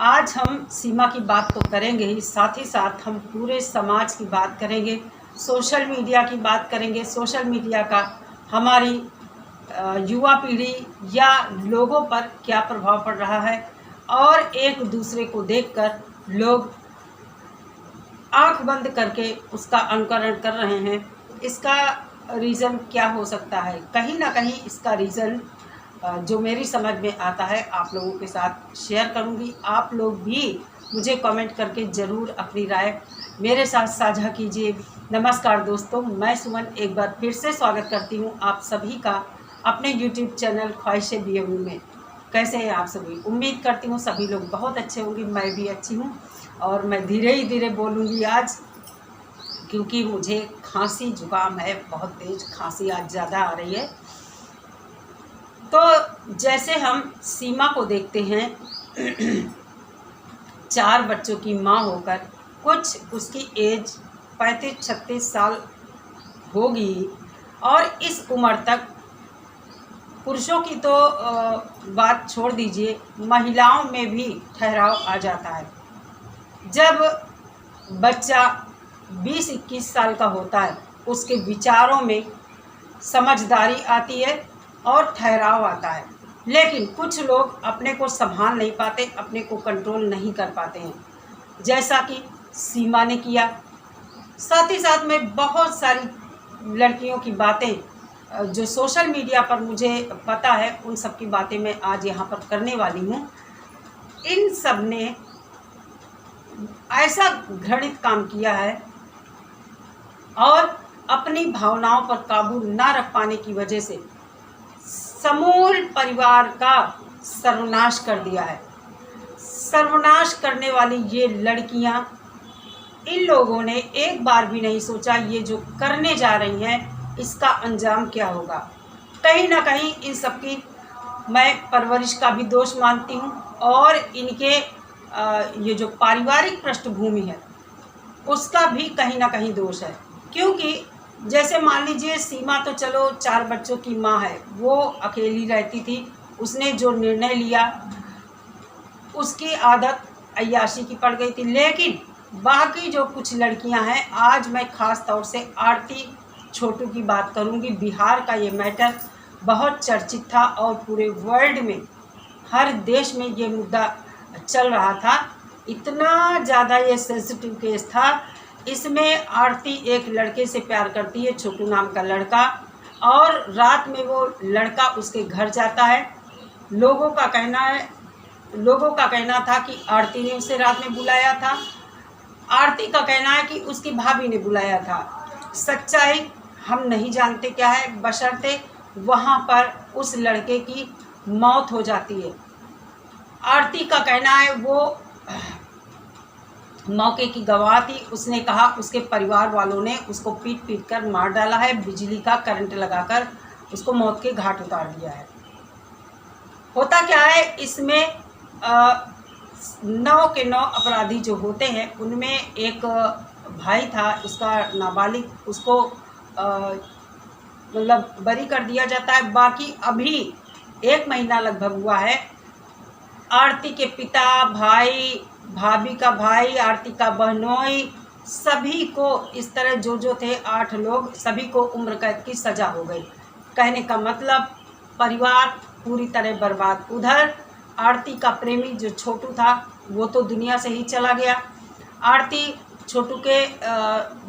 आज हम सीमा की बात तो करेंगे ही, साथ ही साथ हम पूरे समाज की बात करेंगे, सोशल मीडिया की बात करेंगे। सोशल मीडिया का हमारी युवा पीढ़ी या लोगों पर क्या प्रभाव पड़ रहा है और एक दूसरे को देखकर लोग आंख बंद करके उसका अनुकरण कर रहे हैं। इसका रीज़न क्या हो सकता है? कहीं ना कहीं इसका रीज़न जो मेरी समझ में आता है आप लोगों के साथ शेयर करूंगी। आप लोग भी मुझे कमेंट करके ज़रूर अपनी राय मेरे साथ साझा कीजिए। नमस्कार दोस्तों, मैं सुमन एक बार फिर से स्वागत करती हूं आप सभी का अपने YouTube चैनल ख्वाहिशें BMU में। कैसे हैं आप सभी? उम्मीद करती हूँ सभी लोग बहुत अच्छे होंगे। मैं भी अच्छी हूँ और मैं धीरे ही धीरे बोलूँगी आज, क्योंकि मुझे खांसी जुकाम है, बहुत तेज खांसी आज ज़्यादा आ रही है। तो जैसे हम सीमा को देखते हैं 4 बच्चों की माँ होकर, कुछ उसकी एज 35-36 साल होगी और इस उम्र तक पुरुषों की तो बात छोड़ दीजिए, महिलाओं में भी ठहराव आ जाता है। जब बच्चा 20-21 साल का होता है, उसके विचारों में समझदारी आती है और ठहराव आता है। लेकिन कुछ लोग अपने को संभाल नहीं पाते, अपने को कंट्रोल नहीं कर पाते हैं, जैसा कि सीमा ने किया। साथ ही साथ में बहुत सारी लड़कियों की बातें जो सोशल मीडिया पर मुझे पता है, उन सब की बातें मैं आज यहाँ पर करने वाली हूँ। इन सब ने ऐसा घृणित काम किया है और अपनी भावनाओं पर काबू ना रख पाने की वजह से समूल परिवार का सर्वनाश कर दिया है। सर्वनाश करने वाली ये लड़कियां, इन लोगों ने एक बार भी नहीं सोचा ये जो करने जा रही हैं इसका अंजाम क्या होगा। कहीं ना कहीं इन सब की मैं परवरिश का भी दोष मानती हूँ और इनके ये जो पारिवारिक पृष्ठभूमि है उसका भी कहीं ना कहीं दोष है। क्योंकि जैसे मान लीजिए सीमा तो चलो 4 बच्चों की माँ है, वो अकेली रहती थी, उसने जो निर्णय लिया उसकी आदत अय्याशी की पड़ गई थी। लेकिन बाकी जो कुछ लड़कियां हैं, आज मैं ख़ास तौर से आरती छोटू की बात करूंगी। बिहार का ये मैटर बहुत चर्चित था और पूरे वर्ल्ड में, हर देश में ये मुद्दा चल रहा था। इतना ज़्यादा ये सेंसिटिव केस था। इसमें आरती एक लड़के से प्यार करती है, छोटू नाम का लड़का, और रात में वो लड़का उसके घर जाता है। लोगों का कहना था कि आरती ने उसे रात में बुलाया था। आरती का कहना है कि उसकी भाभी ने बुलाया था। सच्चाई हम नहीं जानते क्या है, बशर्ते वहाँ पर उस लड़के की मौत हो जाती है। आरती का कहना है वो मौके की गवाह थी। उसने कहा उसके परिवार वालों ने उसको पीट पीट कर मार डाला है, बिजली का करंट लगाकर उसको मौत के घाट उतार दिया है। होता क्या है, इसमें 9 के 9 अपराधी जो होते हैं उनमें एक भाई था, उसका नाबालिग, उसको मतलब बरी कर दिया जाता है। बाकी अभी 1 महीना लगभग हुआ है। आरती के पिता, भाई, भाभी का भाई, आरती का बहनोई, सभी को इस तरह जो थे 8 लोग, सभी को उम्र कैद की सज़ा हो गई। कहने का मतलब परिवार पूरी तरह बर्बाद। उधर आरती का प्रेमी जो छोटू था वो तो दुनिया से ही चला गया। आरती छोटू के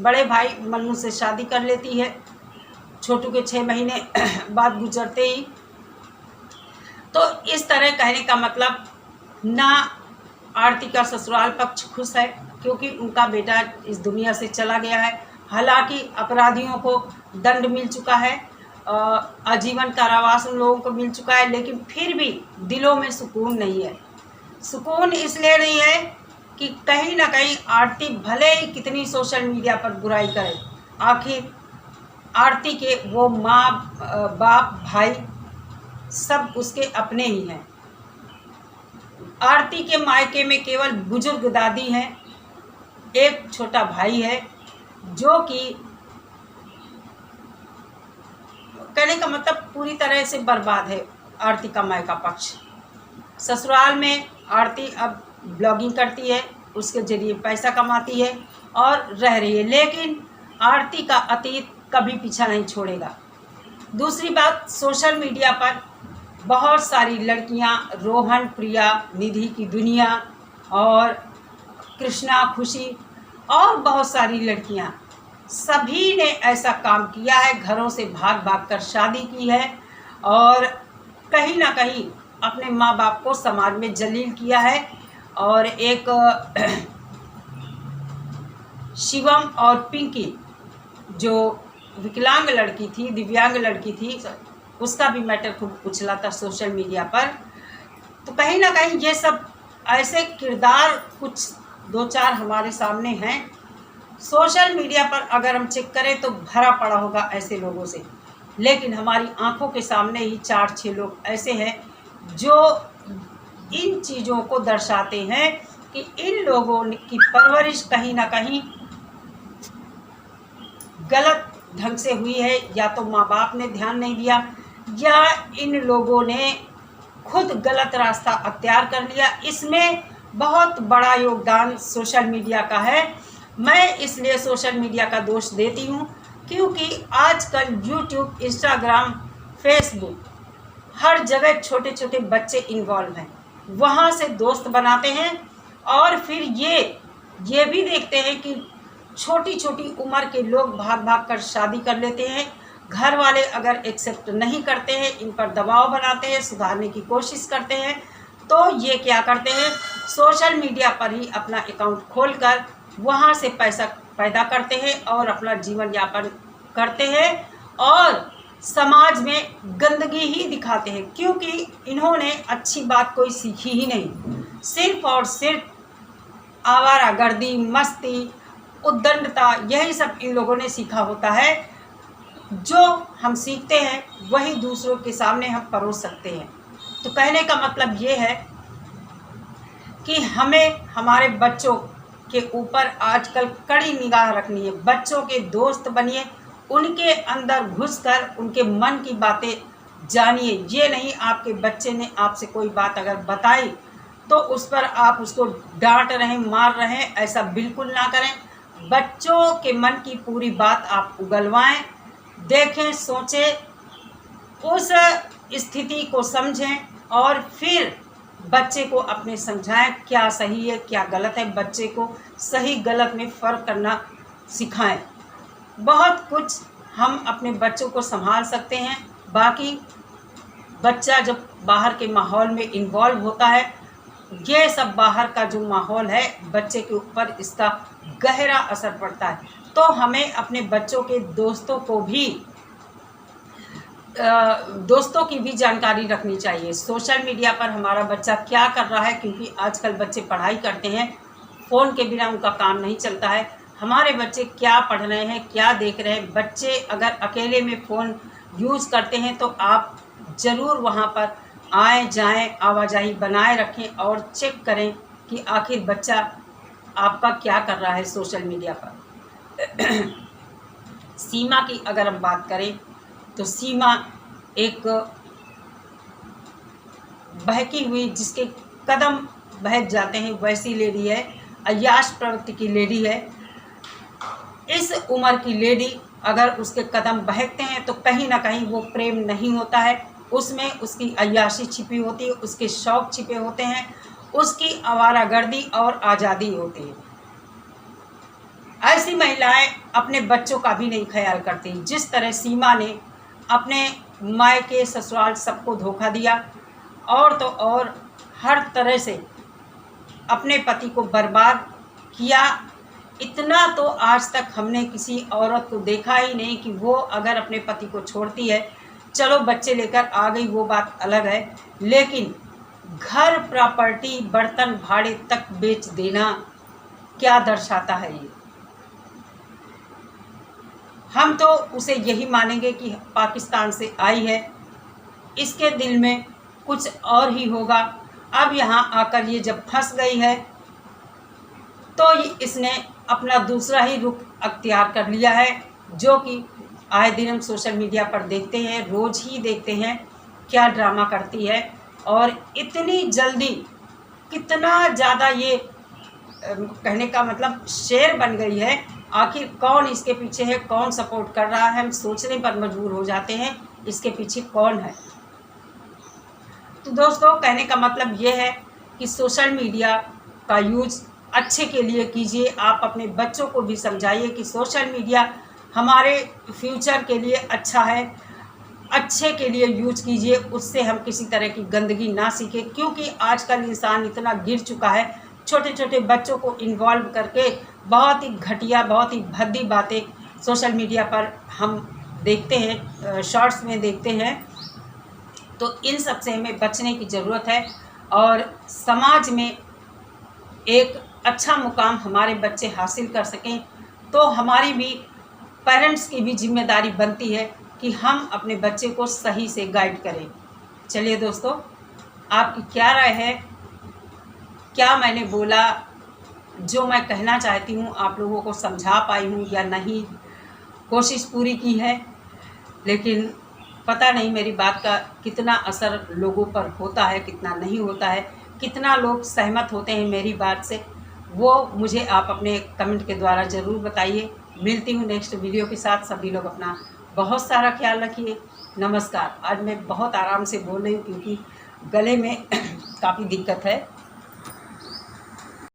बड़े भाई मन्नू से शादी कर लेती है, छोटू के 6 महीने बाद गुजरते ही। तो इस तरह कहने का मतलब ना आरती का ससुराल पक्ष खुश है, क्योंकि उनका बेटा इस दुनिया से चला गया है। हालांकि अपराधियों को दंड मिल चुका है, आजीवन कारावास उन लोगों को मिल चुका है, लेकिन फिर भी दिलों में सुकून नहीं है। सुकून इसलिए नहीं है कि कहीं ना कहीं आरती भले ही कितनी सोशल मीडिया पर बुराई करे, आखिर आरती के वो माँ, बाप, भाई सब उसके अपने ही हैं। आरती के मायके में केवल बुजुर्ग दादी हैं, एक छोटा भाई है, जो कि कहने का मतलब पूरी तरह से बर्बाद है आरती का मायका पक्ष। ससुराल में आरती अब ब्लॉगिंग करती है, उसके ज़रिए पैसा कमाती है और रह रही है, लेकिन आरती का अतीत कभी पीछा नहीं छोड़ेगा। दूसरी बात, सोशल मीडिया पर बहुत सारी लड़कियां, रोहन, प्रिया, निधि की दुनिया और कृष्णा, खुशी और बहुत सारी लड़कियां, सभी ने ऐसा काम किया है, घरों से भाग भाग कर शादी की है और कहीं ना कहीं अपने माँ बाप को समाज में जलील किया है। और एक शिवम और पिंकी जो विकलांग लड़की थी, दिव्यांग लड़की थी, उसका भी मैटर खूब उछला था सोशल मीडिया पर। तो कहीं ना कहीं ये सब ऐसे किरदार कुछ दो चार हमारे सामने हैं। सोशल मीडिया पर अगर हम चेक करें तो भरा पड़ा होगा ऐसे लोगों से, लेकिन हमारी आंखों के सामने ही 4-6 लोग ऐसे हैं जो इन चीज़ों को दर्शाते हैं कि इन लोगों की परवरिश कहीं ना कहीं गलत ढंग से हुई है, या तो माँ बाप ने ध्यान नहीं दिया या इन लोगों ने खुद गलत रास्ता अख्तियार कर लिया। इसमें बहुत बड़ा योगदान सोशल मीडिया का है। मैं इसलिए सोशल मीडिया का दोष देती हूँ क्योंकि आजकल यूट्यूब, इंस्टाग्राम, फेसबुक, हर जगह छोटे छोटे बच्चे इन्वॉल्व हैं, वहाँ से दोस्त बनाते हैं और फिर ये भी देखते हैं कि छोटी छोटी उम्र के लोग भाग भाग कर शादी कर लेते हैं। घर वाले अगर एक्सेप्ट नहीं करते हैं, इन पर दबाव बनाते हैं, सुधारने की कोशिश करते हैं, तो ये क्या करते हैं, सोशल मीडिया पर ही अपना अकाउंट खोलकर वहाँ से पैसा पैदा करते हैं और अपना जीवन यापन करते हैं और समाज में गंदगी ही दिखाते हैं, क्योंकि इन्होंने अच्छी बात कोई सीखी ही नहीं। सिर्फ और सिर्फ आवारागर्दी, मस्ती, उद्दंडता, यही सब इन लोगों ने सीखा होता है। जो हम सीखते हैं वही दूसरों के सामने हम परोस सकते हैं। तो कहने का मतलब ये है कि हमें हमारे बच्चों के ऊपर आजकल कड़ी निगाह रखनी है। बच्चों के दोस्त बनिए, उनके अंदर घुसकर उनके मन की बातें जानिए। ये नहीं आपके बच्चे ने आपसे कोई बात अगर बताई तो उस पर आप उसको डांट रहे हैं, मार रहे हैं, ऐसा बिल्कुल ना करें। बच्चों के मन की पूरी बात आप उगलवाएं, देखें, सोचें, उस स्थिति को समझें और फिर बच्चे को अपने समझाएं क्या सही है क्या गलत है। बच्चे को सही गलत में फ़र्क करना सिखाएं। बहुत कुछ हम अपने बच्चों को संभाल सकते हैं। बाकी बच्चा जब बाहर के माहौल में इन्वॉल्व होता है, ये सब बाहर का जो माहौल है बच्चे के ऊपर इसका गहरा असर पड़ता है। तो हमें अपने बच्चों के दोस्तों की भी जानकारी रखनी चाहिए। सोशल मीडिया पर हमारा बच्चा क्या कर रहा है, क्योंकि आजकल बच्चे पढ़ाई करते हैं, फ़ोन के बिना उनका काम नहीं चलता है। हमारे बच्चे क्या पढ़ रहे हैं, क्या देख रहे हैं। बच्चे अगर अकेले में फ़ोन यूज़ करते हैं तो आप ज़रूर वहाँ पर आए जाएं, आवाजाही बनाए रखें और चेक करें कि आखिर बच्चा आपका क्या कर रहा है सोशल मीडिया पर। सीमा की अगर हम बात करें तो सीमा एक बहकी हुई, जिसके कदम बहक जाते हैं, वैसी लेडी है। अय्याश प्रवृत्ति की लेडी है। इस उम्र की लेडी अगर उसके कदम बहकते हैं तो कहीं ना कहीं वो प्रेम नहीं होता है, उसमें उसकी अय्याशी छिपी होती है, उसके शौक़ छिपे होते हैं, उसकी आवारागर्दी और आज़ादी होती है। ऐसी महिलाएं अपने बच्चों का भी नहीं ख्याल करती। जिस तरह सीमा ने अपने मायके, ससुराल सबको धोखा दिया और तो और हर तरह से अपने पति को बर्बाद किया, इतना तो आज तक हमने किसी औरत को देखा ही नहीं कि वो अगर अपने पति को छोड़ती है, चलो बच्चे लेकर आ गई वो बात अलग है, लेकिन घर, प्रॉपर्टी, बर्तन भाड़े तक बेच देना क्या दर्शाता है ये। हम तो उसे यही मानेंगे कि पाकिस्तान से आई है, इसके दिल में कुछ और ही होगा। अब यहाँ आकर ये जब फंस गई है तो इसने अपना दूसरा ही रुख अख्तियार कर लिया है, जो कि आए दिन हम सोशल मीडिया पर देखते हैं, रोज़ ही देखते हैं क्या ड्रामा करती है। और इतनी जल्दी कितना ज़्यादा ये कहने का मतलब शेर बन गई है। आखिर कौन इसके पीछे है, कौन सपोर्ट कर रहा है, हम सोचने पर मजबूर हो जाते हैं इसके पीछे कौन है। तो दोस्तों कहने का मतलब ये है कि सोशल मीडिया का यूज़ अच्छे के लिए कीजिए। आप अपने बच्चों को भी समझाइए कि सोशल मीडिया हमारे फ्यूचर के लिए अच्छा है, अच्छे के लिए यूज कीजिए, उससे हम किसी तरह की गंदगी ना सीखें। क्योंकि आजकल इंसान इतना गिर चुका है, छोटे छोटे बच्चों को इन्वॉल्व करके बहुत ही घटिया, बहुत ही भद्दी बातें सोशल मीडिया पर हम देखते हैं, शॉर्ट्स में देखते हैं। तो इन सब से हमें बचने की ज़रूरत है और समाज में एक अच्छा मुकाम हमारे बच्चे हासिल कर सकें, तो हमारी भी पेरेंट्स की भी जिम्मेदारी बनती है कि हम अपने बच्चे को सही से गाइड करें। चलिए दोस्तों, आपकी क्या राय है, क्या मैंने बोला, जो मैं कहना चाहती हूँ आप लोगों को समझा पाई हूँ या नहीं? कोशिश पूरी की है, लेकिन पता नहीं मेरी बात का कितना असर लोगों पर होता है, कितना नहीं होता है, कितना लोग सहमत होते हैं मेरी बात से, वो मुझे आप अपने कमेंट के द्वारा ज़रूर बताइए। मिलती हूँ नेक्स्ट वीडियो के साथ। सभी लोग अपना बहुत सारा ख्याल रखिए। नमस्कार। आज मैं बहुत आराम से बोल रही हूँ क्योंकि गले में काफ़ी दिक्कत है।